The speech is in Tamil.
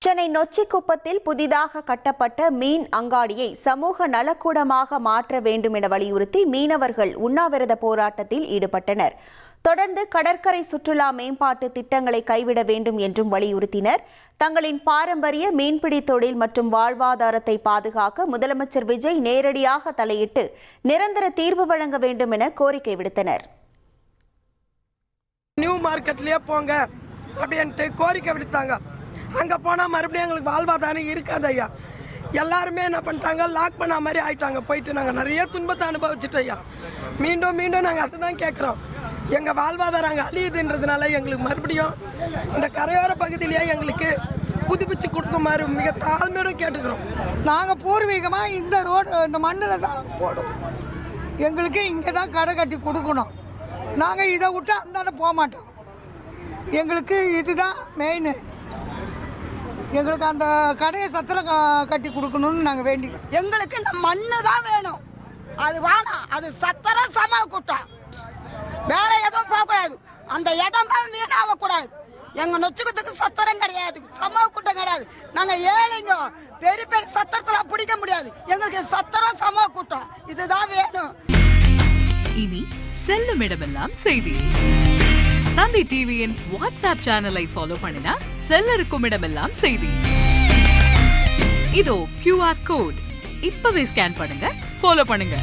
சென்னை நொச்சிக்குப்பத்தில் புதிதாக கட்டப்பட்ட மீன் அங்காடியை சமூக நலக்கூடமாக மாற்ற வேண்டும் என வலியுறுத்தி மீனவர்கள் உண்ணாவிரத போராட்டத்தில் ஈடுபட்டனர். தொடர்ந்து கடற்கரை சுற்றுலா மேம்பாட்டு திட்டங்களை கைவிட வேண்டும் என்றும் வலியுறுத்தினர். தங்களின் பாரம்பரிய மீன்பிடி தொழில் மற்றும் வாழ்வாதாரத்தை பாதுகாக்க முதலமைச்சர் விஜய் நேரடியாக தலையிட்டு நிரந்தர தீர்வு வழங்க வேண்டும் என கோரிக்கை விடுத்தனர். நியூ மார்க்கெட்லயே போங்க அப்படின்ட்டு கோரிக்கை விடுத்தாங்க. அங்கே போனால் மறுபடியும் எங்களுக்கு வாழ்வாதாரம் இருக்காது ஐயா. எல்லாருமே என்ன பண்ணிட்டாங்க, லாக் பண்ண மாதிரி ஆயிட்டாங்க. போயிட்டு நாங்கள் நிறைய துன்பத்தை அனுபவிச்சுட்டோம் ஐயா. மீண்டும் மீண்டும் நாங்கள் அதை தான் கேட்குறோம். எங்கள் வாழ்வாதாரம் அங்கே அழியுதுன்றதுனால எங்களுக்கு மறுபடியும் இந்த கரையோர பகுதியிலேயே எங்களுக்கு புதுப்பிச்சு கொடுக்குமாறு மிக தாழ்மையோடு கேட்டுக்கிறோம். நாங்கள் பூர்வீகமாக இந்த ரோடு இந்த மண்ணில் தான் போடுவோம். எங்களுக்கு இங்கே தான் கடை கட்டி கொடுக்கணும். நாங்கள் இதை விட்டு அந்தாண்ட போக மாட்டோம். எங்களுக்கு இதுதான் மெயின். எங்களுக்கு அந்த கடையை சத்திரம் கட்டி கொடுக்கணும்னு நாங்கள் வேண்டிக்கிறோம். எங்களுக்கு இந்த மண்ணு தான் வேணும். அது வேணாம். அது சத்திரம் சம கூட்டம், வேற எதுவும் போகக்கூடாது. அந்த இடமே வீணாகக்கூடாது. எங்க நொச்சுக்கத்துக்கு சத்திரம் கிடையாது, சம கூட்டம் கிடையாது. நாங்கள் ஏழைங்க பெரிய பெரிய சத்திரத்தில் பிடிக்க முடியாது. எங்களுக்கு சத்திரம் சம கூட்டம் இதுதான் வேணும். இனி செல்லும் இடமெல்லாம் செய்தி. தந்தி டிவியின் வாட்ஸ்அப் சேனலை ஃபாலோ பண்ணினா செல்லருக்கும் இடமெல்லாம் செய்தி. இதோ QR கோட் இப்பவே ஸ்கேன் பண்ணுங்க, ஃபாலோ பண்ணுங்க.